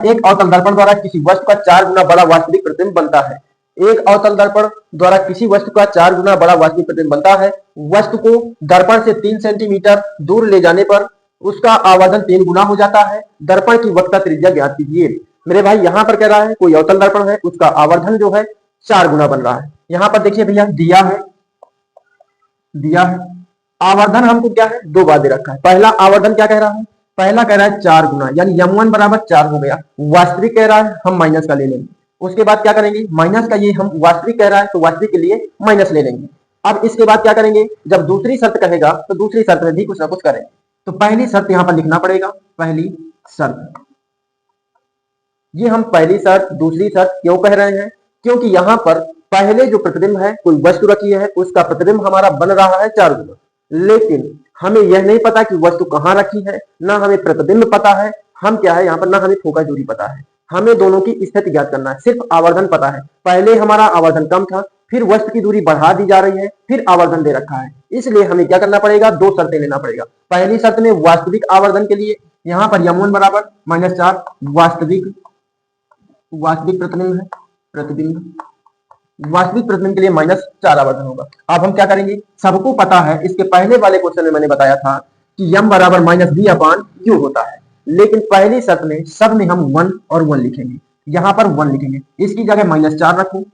एक अवतल दर्पण द्वारा किसी वस्तु का 4 गुना बड़ा वास्तविक प्रतिबिंब बनता है। एक अवतल दर्पण द्वारा किसी वस्तु का 4 गुना बड़ा वास्तविक प्रतिबिंब बनता है। वस्तु को दर्पण से 3 सेंटीमीटर दूर ले जाने पर उसका आवर्धन 3 गुना हो जाता है। दर्पण की वक्रता त्रिज्या ज्ञात कीजिए। मेरे भाई यहाँ पर कह रहा है कोई अवतल दर्पण है, उसका आवर्धन जो है 4 गुना बन रहा है। यहाँ पर देखिए भैया दिया है आवर्धन हमको क्या है, 2 बार दे रखा है। पहला आवर्धन क्या कह रहा है, पहला कह रहा है 4 गुना, यानी m1 बराबर 4 हो गया। वास्तविक कह रहा है, हम माइनस का ले लेंगे। उसके बाद क्या करेंगे, माइनस का, ये हम वास्तविक कह रहा है तो वास्तविक के लिए माइनस ले लेंगे। अब इसके बाद क्या करेंगे, जब दूसरी शर्त कहेगा तो दूसरी शर्त में भी कुछ ना कुछ करेंगे। तो पहली शर्त यहाँ पर लिखना पड़ेगा, पहली शर्त। ये हम पहली शर्त दूसरी शर्त क्यों कह रहे हैं, क्योंकि यहाँ पर पहले जो प्रतिबिंब है, कोई वस्तु रखी है, उसका प्रतिबिंब हमारा बन रहा है 4 गुना, लेकिन हमें यह नहीं पता कि वस्तु कहाँ रखी है, ना हमें प्रतिबिंब पता है, हम क्या है यहाँ पर, ना हमें फोकस दूरी पता है। हमें दोनों की स्थिति ज्ञात करना है, सिर्फ आवर्धन पता है। पहले हमारा आवर्धन कम था, फिर वस्तु की दूरी बढ़ा दी जा रही है, फिर आवर्धन दे रखा है। इसलिए हमें क्या करना पड़ेगा, 2 शर्तें लेना पड़ेगा। पहली शर्त में वास्तविक आवर्धन के लिए यहाँ पर m1 बराबर -4 वास्तविक प्रतिबिंब वास्तविक प्रतिबिंब के लिए -4 आवर्धन होगा। अब हम क्या करेंगे, सबको पता है, इसके पहले वाले क्वेश्चन में मैंने बताया था कि m बराबर -v/u होता है, लेकिन पहली शर्त में सब में हम 1 और 1 लिखेंगे। यहाँ पर 1 लिखेंगे, इसकी जगह -4 रखो,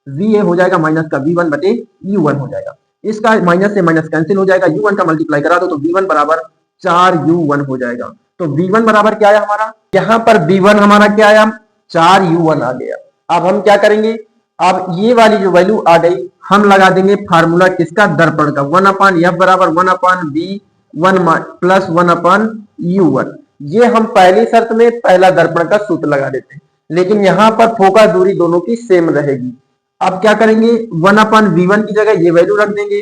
va हो जाएगा माइनस का v1/u1 हो जाएगा। इसका माइनस से माइनस कैंसिल हो जाएगा, u1 का मल्टीप्लाई करा दो तो v1 बराबर 4u1 हो जाएगा। तो v1 बराबर क्या आया हमारा, यहाँ पर v1 हमारा क्या आया, 4u1 आ गया। अब हम क्या करेंगे, अब ये वाली जो वैल्यू आ गई, हम लगा देंगे फार्मूला किसका, दर्पण का, 1/f बराबर 1/v1 प्लस 1/u1। ये हम पहली शर्त में पहला दर्पण का सूत्र लगा देते हैं, लेकिन यहाँ पर फोकस दूरी दोनों की सेम रहेगी। अब क्या करेंगे, 1/v1 की जगह ये वैल्यू रख देंगे,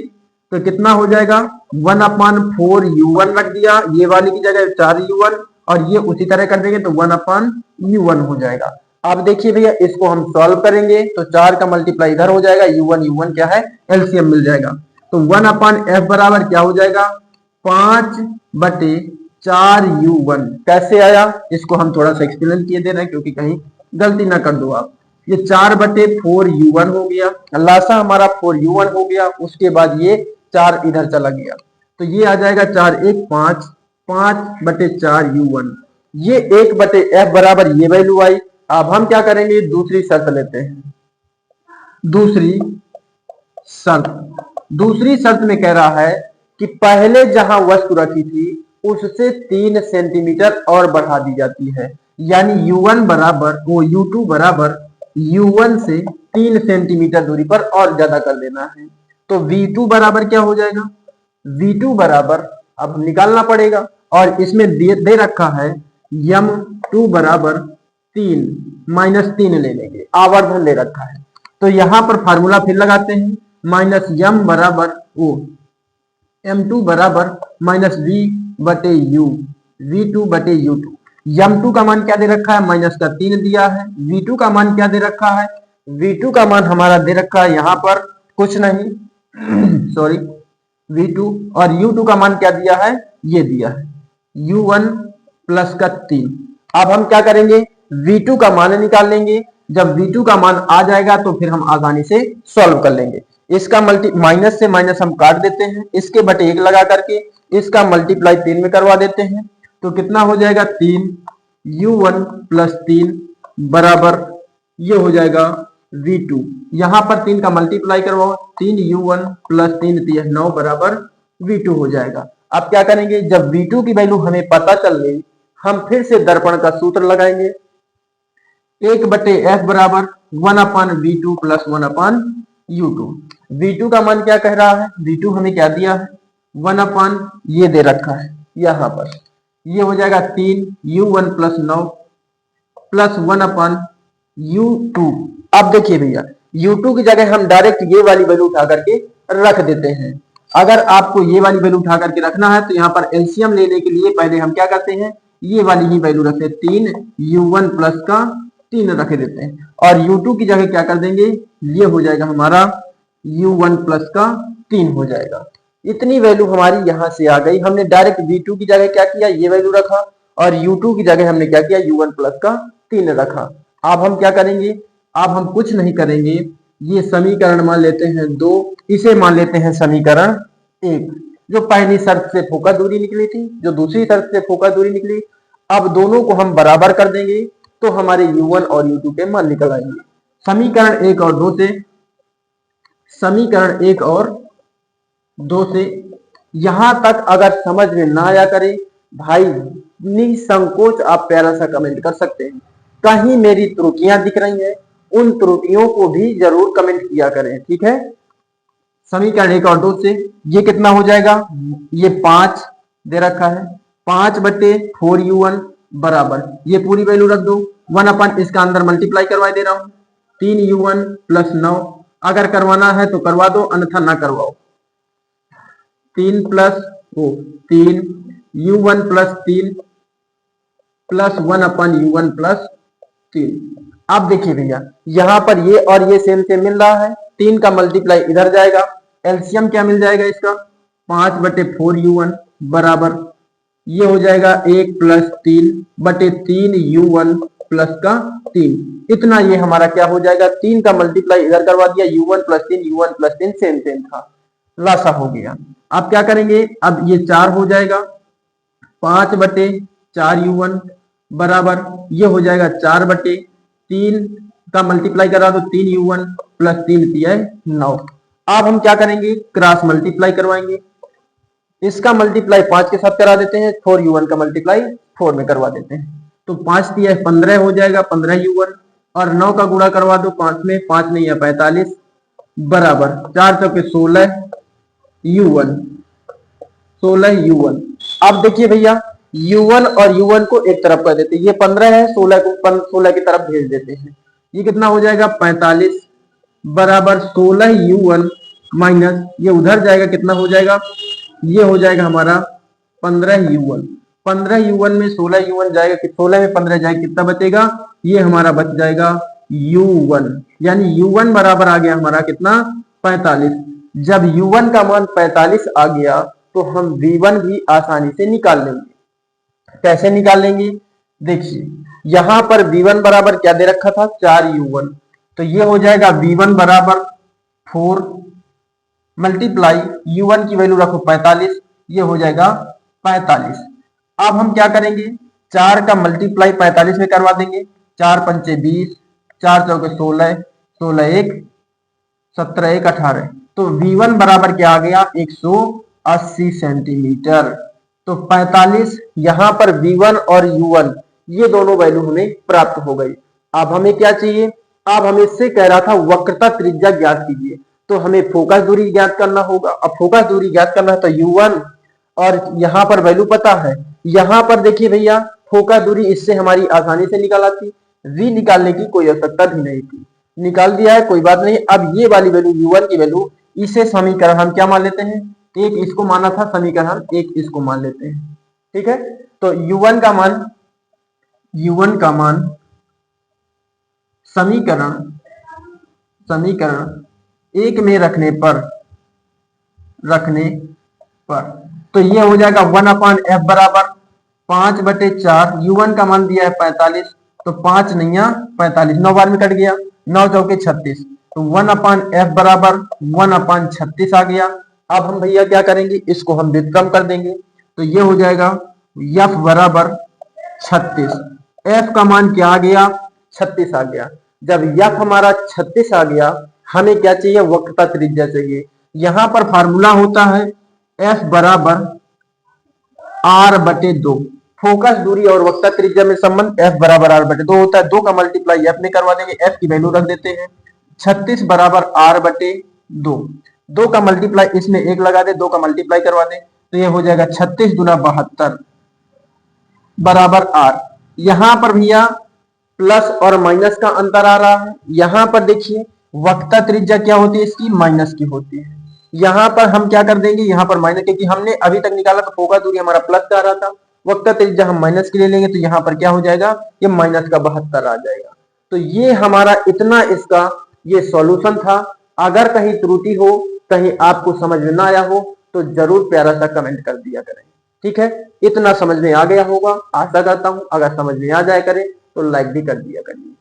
तो कितना हो जाएगा, 1/4u1 रख दिया, ये वाली की जगह 4u1, और ये उसी तरह कर देंगे तो 1/u1 हो जाएगा। अब देखिए भैया, इसको हम सॉल्व करेंगे तो 4 का मल्टीप्लाई इधर हो जाएगा, u1 क्या है, एलसीएम मिल जाएगा। तो 1/f बराबर क्या हो जाएगा, 5/4u1। कैसे आया, इसको हम थोड़ा सा एक्सप्लेन किए दे रहे हैं क्योंकि कहीं गलती ना कर दो आप। ये 4/4u1 हो गया, लासा हमारा 4u1 हो गया, उसके बाद ये 4 इधर चला गया, तो ये आ जाएगा 4 1 5, 5/4u1। ये 1/f बराबर ये वैल्यू आई। अब हम क्या करेंगे, दूसरी शर्त लेते हैं। दूसरी शर्त में कह रहा है कि पहले जहां वस्तु रखी थी उससे 3 सेंटीमीटर और बढ़ा दी जाती है, यानी u1 बराबर u2 बराबर u1 से 3 सेंटीमीटर दूरी पर और ज्यादा कर देना है। तो v2 बराबर क्या हो जाएगा, v2 बराबर अब निकालना पड़ेगा, और इसमें दे रखा है m2 बराबर 3 -3 ले लेंगे, आवर्धन दे रखा है। तो यहां पर फार्मूला फिर लगाते हैं, -m बराबर m2 बराबर -v/u, v2/u2। m2 का मान क्या दे रखा है, -3 दिया है। v2 का मान क्या दे रखा है, v2 का मान हमारा दे रखा है यहाँ पर कुछ नहीं सॉरी v2, और u2 का मान क्या दिया है, ये दिया है u1 प्लस का 3। अब हम क्या करेंगे, v2 का मान निकाल लेंगे। जब v2 का मान आ जाएगा तो फिर हम आसानी से सॉल्व कर लेंगे। इसका माइनस से माइनस हम काट देते हैं, इसके बटे 1 लगा करके इसका मल्टीप्लाई 3 में करवा देते हैं, तो कितना हो जाएगा, 3u1 प्लस 3 बराबर ये हो जाएगा v2। यहां पर 3 का मल्टीप्लाई करवाओ, 3u1 प्लस 3 9 बराबर v2 हो जाएगा। अब क्या करेंगे, जब v2 की वैल्यू हमें पता चल गई, हम फिर से दर्पण का सूत्र लगाएंगे, 1/f बराबर 1/v2 प्लस 1/u2। v2 का मान क्या कह रहा है, v2 हमें क्या दिया है, 1/ ये दे रखा है यहाँ पर, ये हो जाएगा 3u1 प्लस 9 प्लस 1/u2। अब देखिए भैया, u2 की जगह हम डायरेक्ट ये वाली वैल्यू उठा करके रख देते हैं। अगर आपको ये वाली वैल्यू उठा करके रखना है तो यहाँ पर एलसीएम लेने के लिए पहले हम क्या करते हैं, ये वाली ही वैल्यू रखते हैं, 3u1 प्लस का 3 रख देते हैं, और u2 की जगह क्या कर देंगे, ये हो जाएगा हमारा u1 प्लस का 3 हो जाएगा। इतनी वैल्यू हमारी यहां से आ गई। हमने डायरेक्ट v2 की जगह क्या किया, ये वैल्यू रखा, और u2 की जगह हमने क्या किया, u1 प्लस का 3 रखा। अब हम क्या करेंगे, अब हम कुछ नहीं करेंगे, ये समीकरण मान लेते हैं 2, इसे मान लेते हैं समीकरण 1। जो पहली शर्त से फोकस दूरी निकली थी, जो दूसरी शर्त से फोकस दूरी निकली, अब दोनों को हम बराबर कर देंगे तो हमारे u1 और u2 के मान निकल आएंगे। समीकरण 1 और 2 से, समीकरण 1 और 2 से यहां तक अगर समझ में ना आया करे भाई, निसंकोच आप प्यारा सा कमेंट कर सकते हैं। कहीं मेरी त्रुटियां दिख रही हैं, उन त्रुटियों को भी जरूर कमेंट किया करें, ठीक है। समीकरण 1 और 2 से ये कितना हो जाएगा, ये 5 दे रखा है, 5/4u1 बराबर, ये पूरी वैल्यू रख दो, 1 इसका अंदर मल्टीप्लाई करवा दे रहा हूं, 3u1 + 9। अगर करवाना है तो करवा दो, अन्यथा ना करवाओ। 3 + 3 u1 + 3 + 1/u1 + 3। अब देखिए भैया, यहां पर ये और ये सेम सेम मिल रहा है, 3 का मल्टीप्लाई इधर जाएगा, एलसीएम क्या मिल जाएगा इसका, 5/4u1 बराबर, ये हो जाएगा 1 + 3/3u1 + 3। इतना ये हमारा क्या हो जाएगा, 3 का मल्टीप्लाई इधर करवा दिया, u1 + 3 u1 + 3 सेम सेम था, लासा हो गया। अब क्या करेंगे, अब ये 4 हो जाएगा, 5/4u1 बराबर, ये हो जाएगा 4/3 का मल्टीप्लाई करा दो, 3u1 + 3 तिया 9। अब हम क्या करेंगे, क्रॉस मल्टीप्लाई करवाएंगे, इसका मल्टीप्लाई 5 के साथ करा देते हैं, 4u1 का मल्टीप्लाई 4 में करवा देते हैं, तो 5 तिया 15 हो जाएगा, 15u1 और 9 का गुणा करवा दो 5 में, 5 नहीं है 45 बराबर, 4 चौके 16u1, 16u1। अब देखिए भैया, u1 और u1 को एक तरफ कर देते हैं, ये 15 है, 16 को 16 की तरफ भेज देते हैं, ये कितना हो जाएगा 45 बराबर 16u1 माइनस, ये उधर जाएगा, कितना हो जाएगा, ये हो जाएगा हमारा 15u1। 15u1 में 16u1 जाएगा, 16 में 15 जाएगा, कितना बचेगा, ये हमारा बच जाएगा u1, यानी u1 बराबर आ गया हमारा कितना, 45। जब u1 का मान 45 आ गया तो हम v1 भी आसानी से निकाल लेंगे। कैसे निकाल लेंगे, देखिए यहां पर v1 बराबर क्या दे रखा था, 4u1, तो ये हो जाएगा v1 बराबर 4 मल्टीप्लाई u1 की वैल्यू रखो 45, ये हो जाएगा 45। अब हम क्या करेंगे, 4 का मल्टीप्लाई 45 में करवा देंगे, 4 पंचे 20, 4 चौके 16, 16 1 17 1 18, तो v1 बराबर क्या आ गया, 180 सेंटीमीटर। तो 45 यहां पर v1 और u1 ये दोनों वैल्यू हमें प्राप्त हो गई। अब हमें क्या चाहिए, अब हमें इससे कह रहा था वक्रता त्रिज्या ज्ञात कीजिए, तो हमें फोकस दूरी ज्ञात करना होगा। अब फोकस दूरी ज्ञात करना है तो u1 और यहां पर वैल्यू पता है, यहां पर देखिए भैया फोकस दूरी इससे हमारी आसानी से निकाल आती, v निकालने की कोई आवश्यकता भी नहीं थी, निकाल दिया है, कोई बात नहीं। अब ये वाली वैल्यू u1 की वैल्यू, इसे समीकरण हम क्या मान लेते हैं, एक इसको माना था समीकरण, एक इसको मान लेते हैं, ठीक है। तो u1 का मान, u1 का मान समीकरण एक में रखने पर तो ये हो जाएगा 1/f बराबर 5/4, u1 का मान दिया है 45, तो 5 नहीं 45, 9 बार में कट गया, 9 चौके 36, तो 1/f बराबर 1/36 आ गया। अब हम भैया क्या करेंगे, इसको हम व्युत्क्रम कर देंगे, तो ये हो जाएगा f बराबर 36, f का मान क्या आ गया, 36 आ गया। जब f हमारा 36 आ गया, हमें क्या चाहिए, वक्रता त्रिज्या चाहिए। यहां पर फार्मूला होता है f बराबर r/2, फोकस दूरी और वक्रता त्रिज्या में संबंध f बराबर r/2 होता है, 2 का मल्टीप्लाई f में करवा देंगे, f की वैल्यू रख देते हैं 36 बराबर r/2, 2 का मल्टीप्लाई इसमें 1 लगा दे, 2 का मल्टीप्लाई करवा दे, तो ये हो जाएगा 36 दूना 72 बराबर r। यहां पर भैया प्लस और माइनस का अंतर आ रहा है, यहां पर देखिए वक्रता त्रिज्या क्या होती है, इसकी माइनस की होती है, यहां पर हम क्या कर देंगे, यहां पर माइनस, क्योंकि हमने अभी तक निकाला तो फोकस दूरी हमारा प्लस का आ रहा था, वक्रता त्रिज्या हम माइनस के ले लेंगे, तो यहां पर क्या हो जाएगा, ये माइनस का 72 आ जाएगा। तो ये हमारा इतना इसका ये सॉल्यूशन था। अगर कहीं त्रुटि हो, कहीं आपको समझ में ना आया हो, तो जरूर प्यारा सा कमेंट कर दिया करें, ठीक है। इतना समझ में आ गया होगा, आशा करता हूं। अगर समझ में आ जाए करे तो लाइक भी कर दिया करिए।